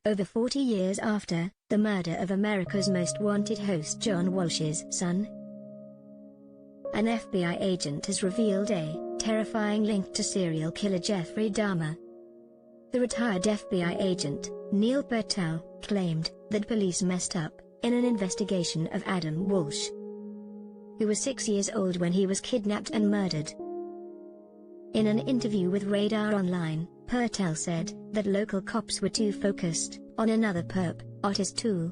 over 40 years after the murder of America's Most Wanted host John Walsh's son. An FBI agent has revealed a terrifying link to serial killer Jeffrey Dahmer. The retired FBI agent, Neil Patel, claimed that police messed up in an investigation of Adam Walsh, who was 6 years old when he was kidnapped and murdered. In an interview with Radar Online, Patel said that local cops were too focused on another perp, Otis Toole,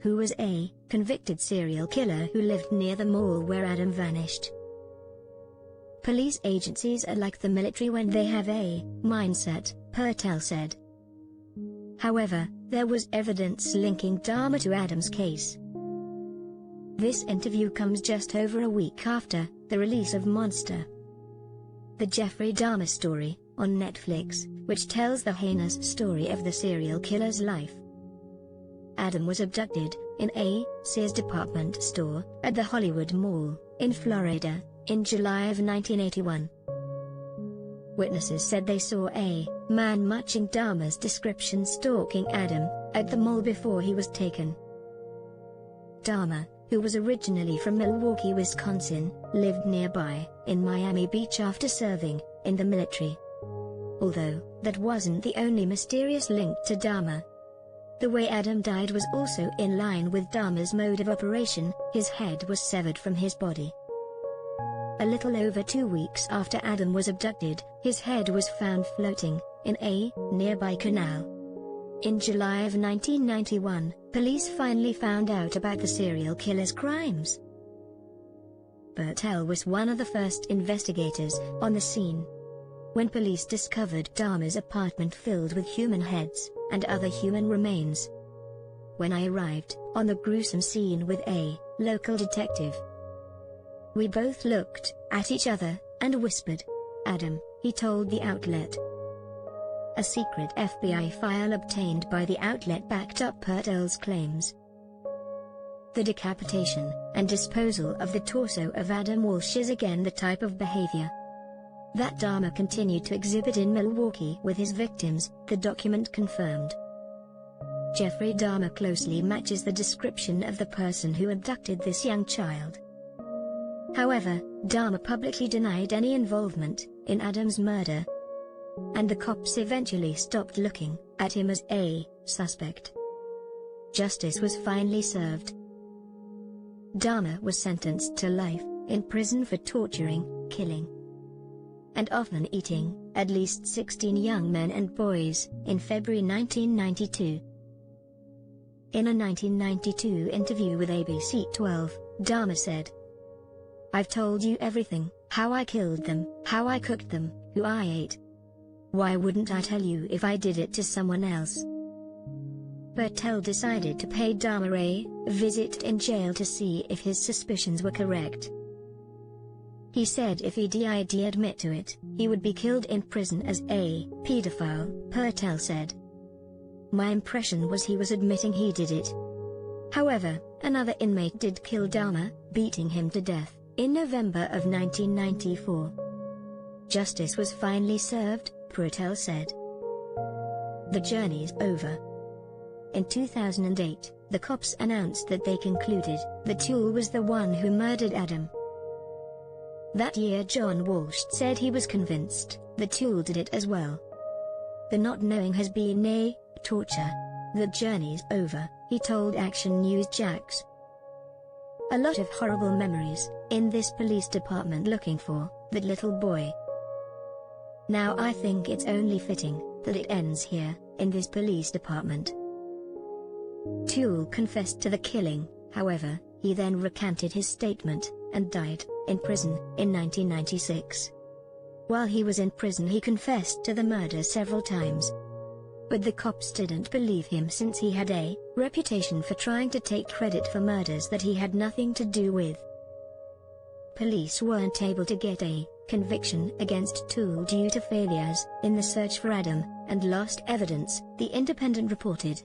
who was a convicted serial killer who lived near the mall where Adam vanished. Police agencies are like the military when they have a mindset, Patel said. However, there was evidence linking Dahmer to Adam's case. This interview comes just over a week after the release of Monster, the Jeffrey Dahmer story, on Netflix, which tells the heinous story of the serial killer's life. Adam was abducted in a Sears department store at the Hollywood Mall in Florida in July of 1981. Witnesses said they saw a man matching Dahmer's description stalking Adam at the mall before he was taken. Dahmer, who was originally from Milwaukee, Wisconsin, lived nearby in Miami Beach after serving in the military. Although that wasn't the only mysterious link to Dahmer. The way Adam died was also in line with Dahmer's mode of operation. His head was severed from his body. A little over 2 weeks after Adam was abducted, his head was found floating in a nearby canal. In July of 1991, police finally found out about the serial killer's crimes. Patel was one of the first investigators on the scene when police discovered Dahmer's apartment filled with human heads and other human remains. When I arrived on the gruesome scene with a local detective, we both looked at each other and whispered, "Adam," he told the outlet. A secret FBI file obtained by the outlet backed up Patel's claims. The decapitation and disposal of the torso of Adam Walsh is again the type of behavior that Dahmer continued to exhibit in Milwaukee with his victims, the document confirmed. Jeffrey Dahmer closely matches the description of the person who abducted this young child. However, Dahmer publicly denied any involvement in Adam's murder, and the cops eventually stopped looking at him as a suspect. Justice was finally served. Dahmer was sentenced to life in prison for torturing, killing, and often eating at least 16 young men and boys in February 1992. In a 1992 interview with ABC 12, Dahmer said, "I've told you everything, how I killed them, how I cooked them, who I ate. Why wouldn't I tell you if I did it to someone else?" Patel decided to pay Dahmer a visit in jail to see if his suspicions were correct. He said if he did admit to it, he would be killed in prison as a pedophile, Patel said. "My impression was he was admitting he did it." However, another inmate did kill Dahmer, beating him to death in November of 1994. Justice was finally served, Patel said. The journey's over. In 2008, the cops announced that they concluded that Toole was the one who murdered Adam. That year John Walsh said he was convinced that Toole did it as well. "The not knowing has been a torture. The journey's over," he told Action News Jax. "A lot of horrible memories in this police department looking for that little boy. Now I think it's only fitting that it ends here, in this police department." Toole confessed to the killing, however, he then recanted his statement and died in prison in 1996. While he was in prison he confessed to the murder several times. But the cops didn't believe him since he had a reputation for trying to take credit for murders that he had nothing to do with. Police weren't able to get a conviction against Toole due to failures in the search for Adam, and lost evidence, The Independent reported.